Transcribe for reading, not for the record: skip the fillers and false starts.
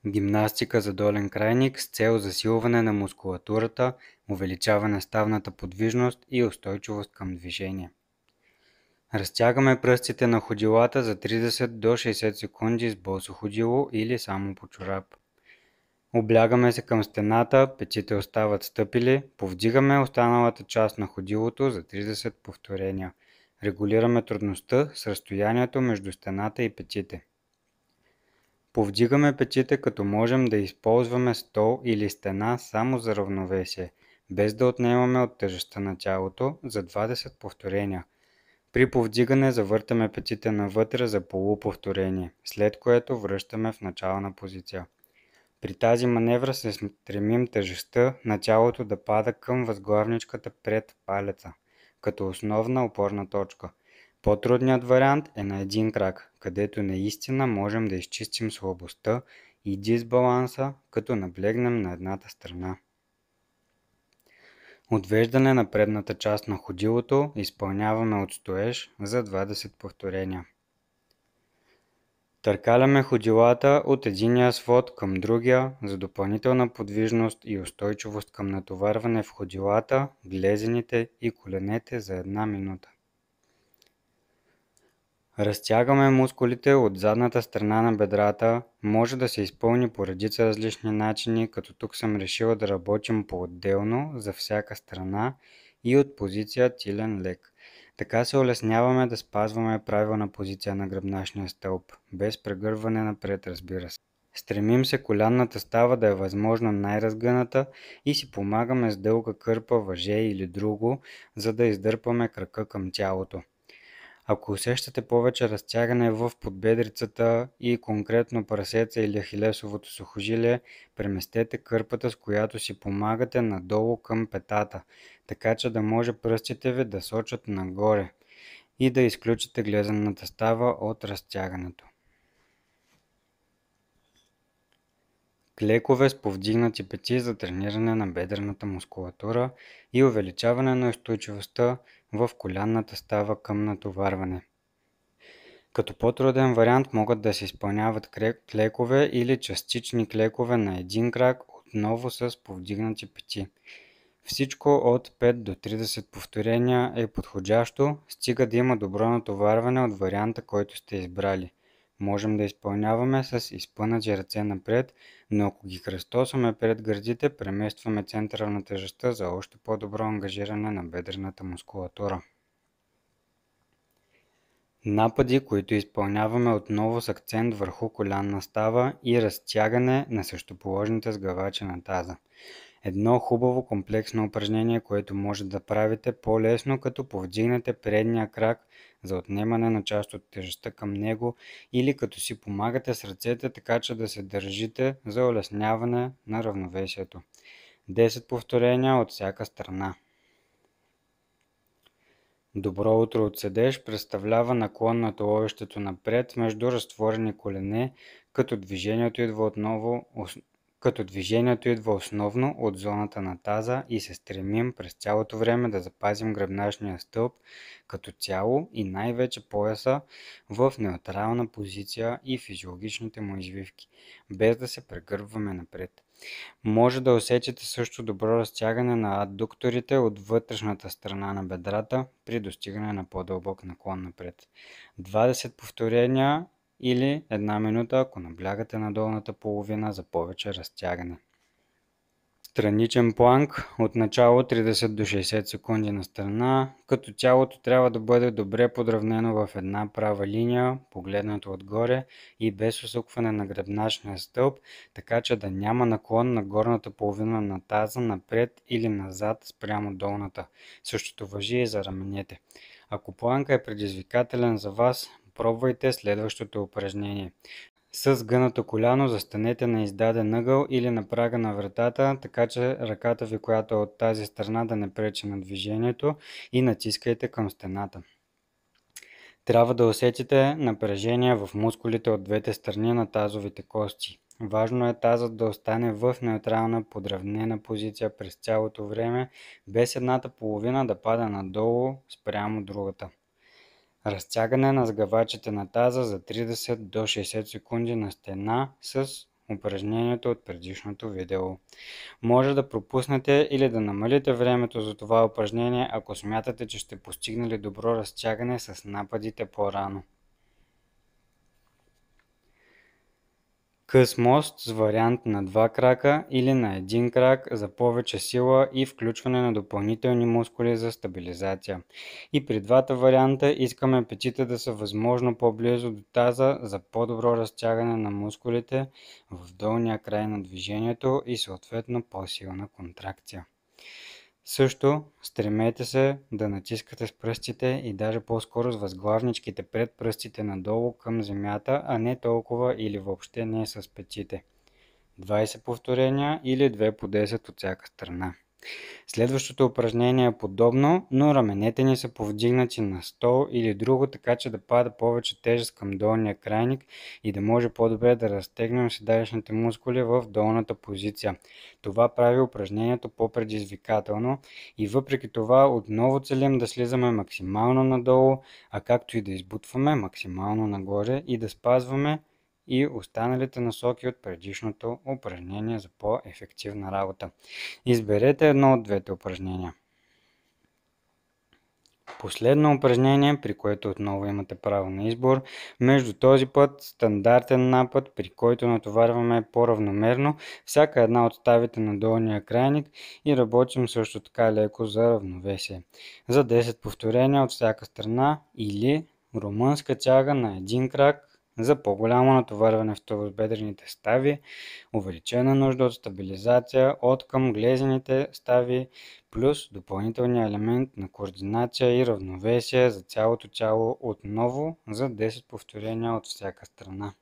Гимнастика за долен крайник с цел засилване на мускулатурата, увеличаване ставната подвижност и устойчивост към движение. Разтягаме пръстите на ходилата за 30 до 60 секунди с босо ходило или само по чорап. Облягаме се към стената, петите остават стъпили, повдигаме останалата част на ходилото за 30 повторения. Регулираме трудността с разстоянието между стената и петите. Повдигаме петите, като можем да използваме стол или стена само за равновесие, без да отнемаме от тежестта на тялото за 20 повторения. При повдигане завъртаме петите навътре за полуповторение, след което връщаме в начална позиция. При тази маневра се стремим тежестта на тялото да пада към възглавничката пред палеца, като основна опорна точка. По-трудният вариант е на един крак, където наистина можем да изчистим слабостта и дисбаланса, като наблегнем на едната страна. Отвеждане на предната част на ходилото изпълняваме от стоеж за 20 повторения. Търкаляме ходилата от единия свод към другия за допълнителна подвижност и устойчивост към натоварване в ходилата, глезените и коленете за 1 минута. Разтягаме мускулите от задната страна на бедрата, може да се изпълни по редица различни начини, като тук съм решила да работим по-отделно за всяка страна и от позиция тилен лег. Така се улесняваме да спазваме правилна позиция на гръбначния стълб, без прегърване напред, разбира се. Стремим се колянната става да е възможно най-разгъната и си помагаме с дълга кърпа, въже или друго, за да издърпаме крака към тялото. Ако усещате повече разтягане в подбедрицата и конкретно прасеца или ахилесовото сухожилие, преместете кърпата, с която си помагате надолу към петата, така че да може пръстите ви да сочат нагоре и да изключите глезената става от разтягането. Клекове с повдигнати пети за трениране на бедрената мускулатура и увеличаване на устойчивостта в колянната става към натоварване. Като по-труден вариант могат да се изпълняват клекове или частични клекове на един крак, отново с повдигнати пети. Всичко от 5 до 30 повторения е подходящо, стига да има добро натоварване от варианта, който сте избрали. Можем да изпълняваме с изпънати ръце напред, но ако ги кръстосваме пред гърдите, преместваме центъра на тежестта за още по-добро ангажиране на бедрената мускулатура. Напади, които изпълняваме отново с акцент върху колянна става и разтягане на същоположните сгъвачи на таза. Едно хубаво комплексно упражнение, което може да правите по-лесно, като повдигнете предния крак за отнемане на част от тежестта към него или като си помагате с ръцете, така че да се държите за улесняване на равновесието. 10 повторения от всяка страна. Добро утро от седеж представлява наклон на туловището напред между разтворени колене, като движението идва основно от зоната на таза и се стремим през цялото време да запазим гръбначния стълб като цяло и най-вече пояса в неутрална позиция и физиологичните му извивки, без да се прегърбваме напред. Може да усетите също добро разтягане на аддукторите от вътрешната страна на бедрата при достигане на по-дълбок наклон напред. 20 повторения или 1 минута, ако наблягате на долната половина за повече разтягане. Страничен планк, отначало 30 до 60 секунди на страна, като тялото трябва да бъде добре подравнено в една права линия, погледнато отгоре и без усукване на гръбначния стълб, така че да няма наклон на горната половина на таза напред или назад спрямо долната. Същото важи и за раменете. Ако планка е предизвикателен за вас, пробвайте следващото упражнение. С гънато коляно застанете на издаден ъгъл или на прага на вратата, така че ръката ви, която е от тази страна, да не пречи на движението и натискайте към стената. Трябва да усетите напрежение в мускулите от двете страни на тазовите кости. Важно е тазът да остане в неутрална подравнена позиция през цялото време, без едната половина да пада надолу спрямо другата. Разтягане на сгъвачите на таза за 30 до 60 секунди на стена с упражнението от предишното видео. Може да пропуснете или да намалите времето за това упражнение, ако смятате, че сте постигнали добро разтягане с нападите по-рано. Къс мост с вариант на 2 крака или на един крак за повече сила и включване на допълнителни мускули за стабилизация. И при двата варианта искаме петите да са възможно по-близо до таза за по-добро разтягане на мускулите в долния край на движението и съответно по-силна контракция. Също стремете се да натискате с пръстите и даже по-скоро с възглавничките пред пръстите надолу към земята, а не толкова или въобще не с петите. 20 повторения или 2 по 10 от всяка страна. Следващото упражнение е подобно, но раменете ни са повдигнати на стол или друго, така че да пада повече тежест към долния крайник и да може по-добре да разтегнем седалищните мускули в долната позиция. Това прави упражнението по-предизвикателно и въпреки това отново целим да слизаме максимално надолу, а както и да избутваме максимално нагоре и да спазваме и останалите насоки от предишното упражнение за по-ефективна работа. Изберете едно от двете упражнения. Последно упражнение, при което отново имате право на избор, между този път стандартен напад, при който натоварваме по-равномерно всяка една от ставите на долния крайник и работим също така леко за равновесие. За 10 повторения от всяка страна или румънска тяга на един крак за по-голямо натоварване в тазобедрените стави, увеличена нужда от стабилизация от към глезените стави, плюс допълнителния елемент на координация и равновесие за цялото тяло отново за 10 повторения от всяка страна.